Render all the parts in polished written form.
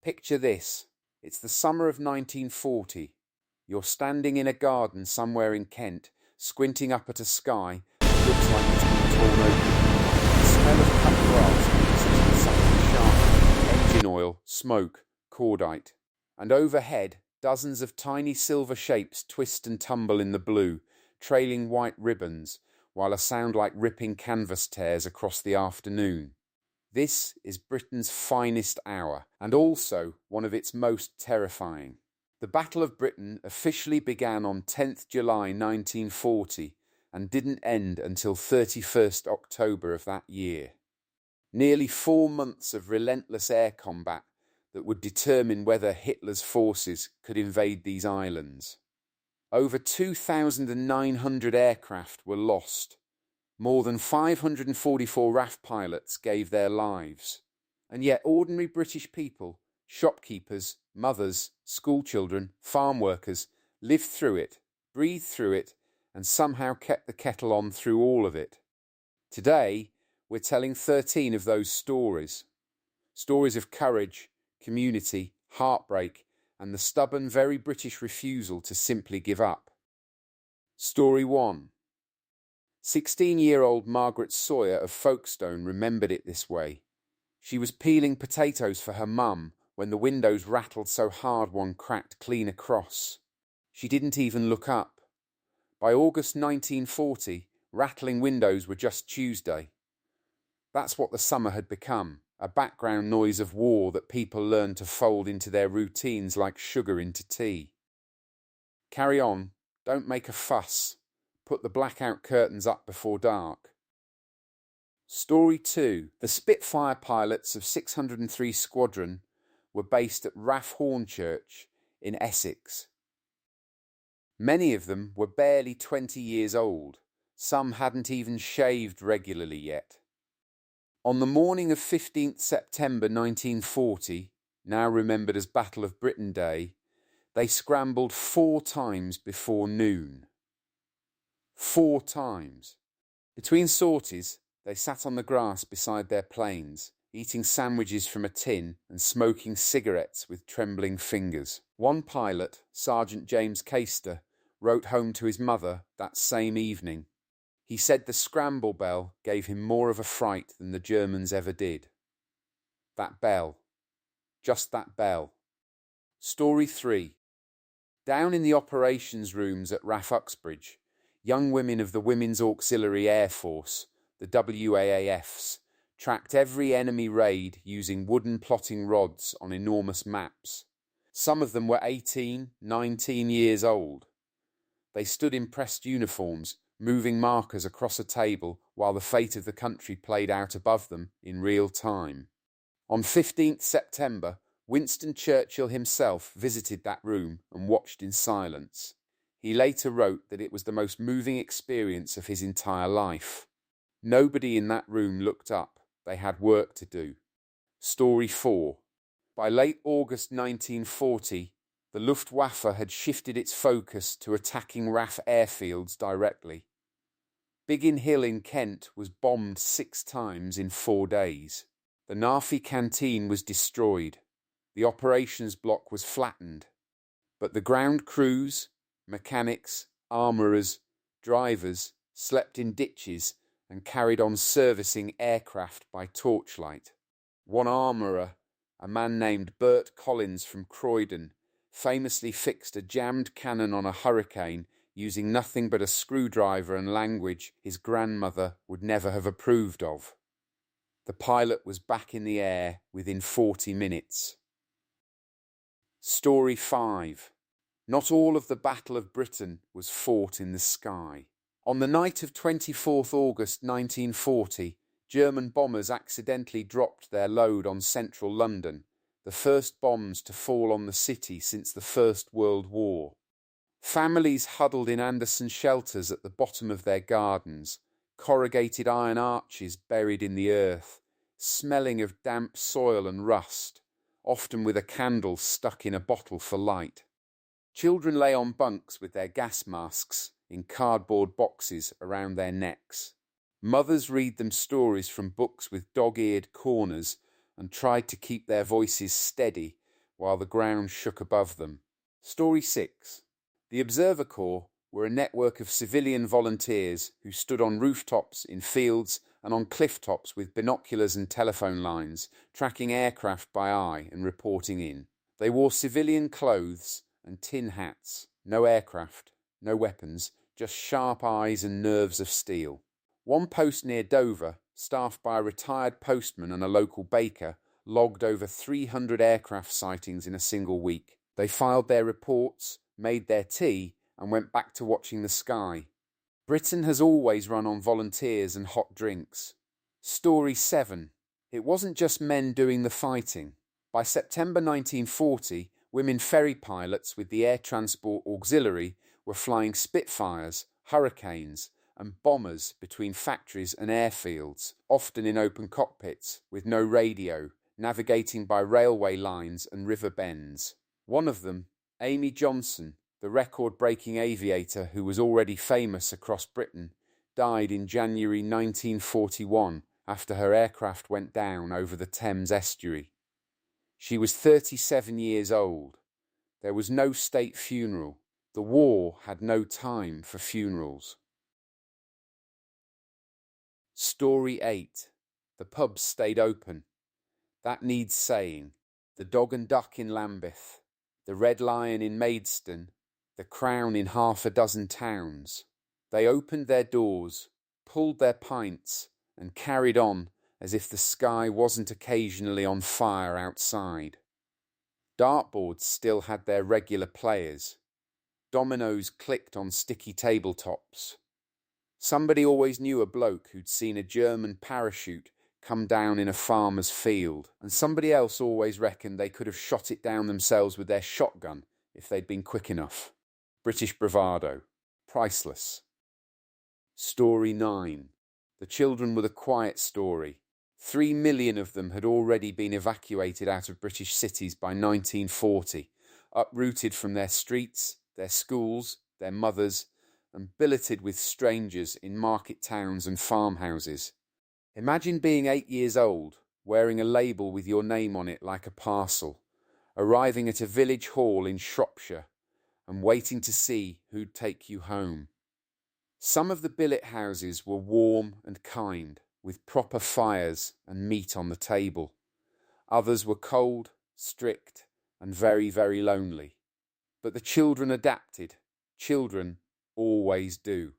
Picture this. It's the summer of 1940. You're standing in a garden somewhere in Kent, squinting up at a sky that looks like it's been torn open. The smell of cut grass mixes with something sharp, engine oil, smoke, cordite. And overhead, dozens of tiny silver shapes twist and tumble in the blue, trailing white ribbons, while a sound like ripping canvas tears across the afternoon. This is Britain's finest hour, and also one of its most terrifying. The Battle of Britain officially began on 10th July 1940 and didn't end until 31st October of that year. Nearly 4 months of relentless air combat that would determine whether Hitler's forces could invade these islands. Over 2,900 aircraft were lost. More than 544 RAF pilots gave their lives. And yet ordinary British people, shopkeepers, mothers, schoolchildren, farm workers, lived through it, breathed through it, and somehow kept the kettle on through all of it. Today, we're telling 13 of those stories. Stories of courage, community, heartbreak, and the stubborn, very British refusal to simply give up. Story 1. 16-year-old Margaret Sawyer of Folkestone remembered it this way. She was peeling potatoes for her mum when the windows rattled so hard one cracked clean across. She didn't even look up. By August 1940, rattling windows were just Tuesday. That's what the summer had become, a background noise of war that people learned to fold into their routines like sugar into tea. Carry on, don't make a fuss. Put the blackout curtains up before dark. Story 2. The Spitfire pilots of 603 Squadron were based at RAF Hornchurch in Essex. Many of them were barely 20 years old. Some hadn't even shaved regularly yet. On the morning of 15th September 1940, now remembered as Battle of Britain Day, they scrambled 4 times before noon. 4 times. Between sorties, they sat on the grass beside their planes, eating sandwiches from a tin and smoking cigarettes with trembling fingers. One pilot, Sergeant James Caister, wrote home to his mother that same evening. He said the scramble bell gave him more of a fright than the Germans ever did. That bell. Just that bell. Story 3. Down in the operations rooms at RAF Uxbridge, young women of the Women's Auxiliary Air Force, the WAAFs, tracked every enemy raid using wooden plotting rods on enormous maps. Some of them were 18, 19 years old. They stood in pressed uniforms, moving markers across a table while the fate of the country played out above them in real time. On 15th September, Winston Churchill himself visited that room and watched in silence. He later wrote that it was the most moving experience of his entire life. Nobody in that room looked up. They had work to do. Story 4. By late August 1940, the Luftwaffe had shifted its focus to attacking RAF airfields directly. Biggin Hill in Kent was bombed 6 times in 4 days. The Nafi canteen was destroyed. The operations block was flattened. But the ground crews, mechanics, armourers, drivers slept in ditches and carried on servicing aircraft by torchlight. One armourer, a man named Bert Collins from Croydon, famously fixed a jammed cannon on a Hurricane using nothing but a screwdriver and language his grandmother would never have approved of. The pilot was back in the air within 40 minutes. Story 5. Not all of the Battle of Britain was fought in the sky. On the night of 24th August 1940, German bombers accidentally dropped their load on central London, the first bombs to fall on the city since the First World War. Families huddled in Anderson shelters at the bottom of their gardens, corrugated iron arches buried in the earth, smelling of damp soil and rust, often with a candle stuck in a bottle for light. Children lay on bunks with their gas masks in cardboard boxes around their necks. Mothers read them stories from books with dog-eared corners and tried to keep their voices steady while the ground shook above them. Story 6. The Observer Corps were a network of civilian volunteers who stood on rooftops, in fields, and on cliff tops with binoculars and telephone lines, tracking aircraft by eye and reporting in. They wore civilian clothes and tin hats. No aircraft, no weapons, just sharp eyes and nerves of steel. One post near Dover, staffed by a retired postman and a local baker, logged over 300 aircraft sightings in a single week. They filed their reports, made their tea, and went back to watching the sky. Britain has always run on volunteers and hot drinks. Story 7. It wasn't just men doing the fighting. By September 1940, women ferry pilots with the Air Transport Auxiliary were flying Spitfires, Hurricanes, and bombers between factories and airfields, often in open cockpits, with no radio, navigating by railway lines and river bends. One of them, Amy Johnson, the record-breaking aviator who was already famous across Britain, died in January 1941 after her aircraft went down over the Thames estuary. She was 37 years old. There was no state funeral. The war had no time for funerals. Story 8. The pubs stayed open. That needs saying. The Dog and Duck in Lambeth, the Red Lion in Maidstone, the Crown in half a dozen towns. They opened their doors, pulled their pints, and carried on as if the sky wasn't occasionally on fire outside. Dartboards still had their regular players. Dominoes clicked on sticky tabletops. Somebody always knew a bloke who'd seen a German parachute come down in a farmer's field, and somebody else always reckoned they could have shot it down themselves with their shotgun if they'd been quick enough. British bravado. Priceless. Story 9. The children were the quiet story. 3 million of them had already been evacuated out of British cities by 1940, uprooted from their streets, their schools, their mothers, and billeted with strangers in market towns and farmhouses. Imagine being 8 years old, wearing a label with your name on it like a parcel, arriving at a village hall in Shropshire, and waiting to see who'd take you home. Some of the billet houses were warm and kind, with proper fires and meat on the table. Others were cold, strict, and very, very lonely. But the children adapted. Children always do.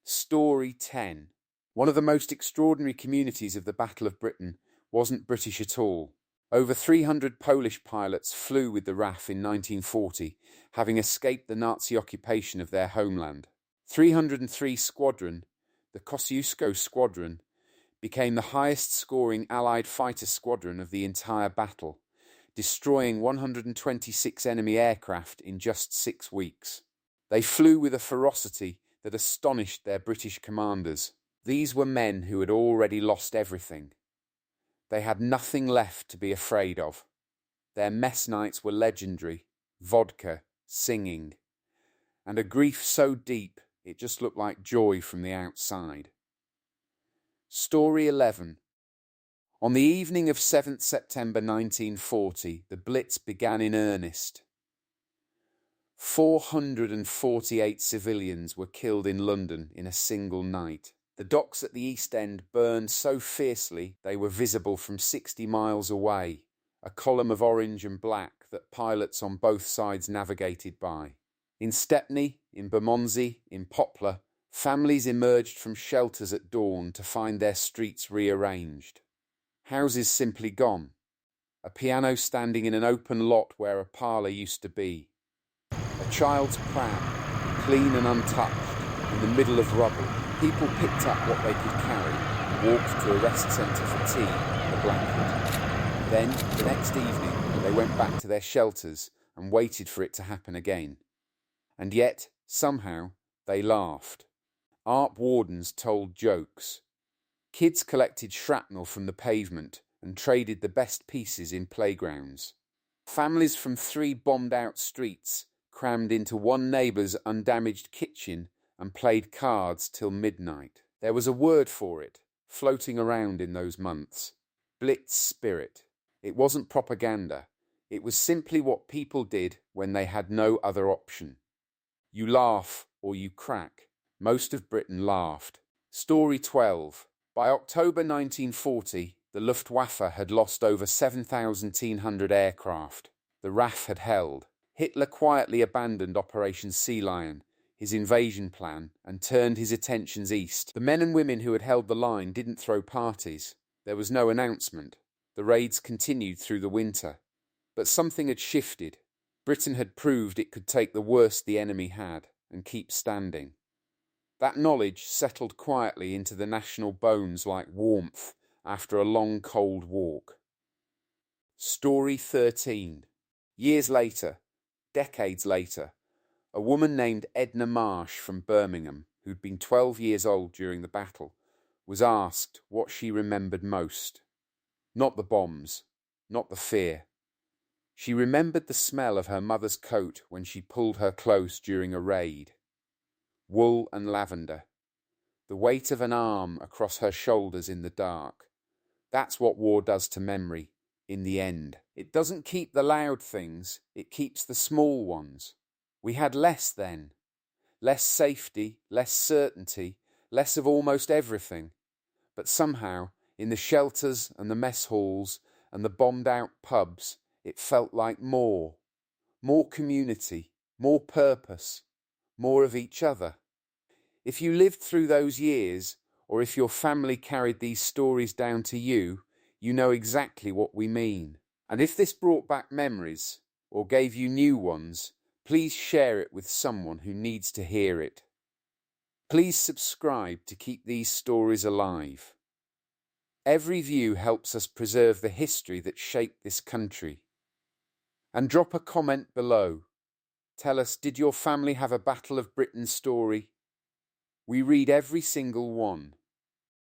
Story 10. One of the most extraordinary communities of the Battle of Britain wasn't British at all. Over 300 Polish pilots flew with the RAF in 1940, having escaped the Nazi occupation of their homeland. 303 Squadron, the Kosciuszko Squadron, became the highest-scoring Allied fighter squadron of the entire battle, destroying 126 enemy aircraft in just 6 weeks. They flew with a ferocity that astonished their British commanders. These were men who had already lost everything. They had nothing left to be afraid of. Their mess nights were legendary, vodka, singing, and a grief so deep it just looked like joy from the outside. Story 11. On the evening of 7th September 1940, the Blitz began in earnest. 448 civilians were killed in London in a single night. The docks at the East End burned so fiercely they were visible from 60 miles away, a column of orange and black that pilots on both sides navigated by. In Stepney, in Bermondsey, in Poplar, families emerged from shelters at dawn to find their streets rearranged. Houses simply gone. A piano standing in an open lot where a parlour used to be. A child's pram, clean and untouched, in the middle of rubble. People picked up what they could carry and walked to a rest centre for tea and a blanket. Then, the next evening, they went back to their shelters and waited for it to happen again. And yet, somehow, they laughed. ARP wardens told jokes. Kids collected shrapnel from the pavement and traded the best pieces in playgrounds. Families from 3 bombed-out streets crammed into one neighbour's undamaged kitchen and played cards till midnight. There was a word for it, floating around in those months. Blitz spirit. It wasn't propaganda. It was simply what people did when they had no other option. You laugh or you crack. Most of Britain laughed. Story 12. By October 1940, the Luftwaffe had lost over 7,100 aircraft. The RAF had held. Hitler quietly abandoned Operation Sea Lion, his invasion plan, and turned his attentions east. The men and women who had held the line didn't throw parties. There was no announcement. The raids continued through the winter. But something had shifted. Britain had proved it could take the worst the enemy had and keep standing. That knowledge settled quietly into the national bones like warmth after a long cold walk. Story 13. Years later, decades later, a woman named Edna Marsh from Birmingham, who'd been 12 years old during the battle, was asked what she remembered most. Not the bombs, not the fear. She remembered the smell of her mother's coat when she pulled her close during a raid. Wool and lavender. The weight of an arm across her shoulders in the dark. That's what war does to memory, in the end. It doesn't keep the loud things, it keeps the small ones. We had less then. Less safety, less certainty, less of almost everything. But somehow, in the shelters and the mess halls and the bombed-out pubs, it felt like more. More community, more purpose, more of each other. If you lived through those years, or if your family carried these stories down to you, you know exactly what we mean. And if this brought back memories, or gave you new ones, please share it with someone who needs to hear it. Please subscribe to keep these stories alive. Every view helps us preserve the history that shaped this country. And drop a comment below. Tell us, did your family have a Battle of Britain story? We read every single one.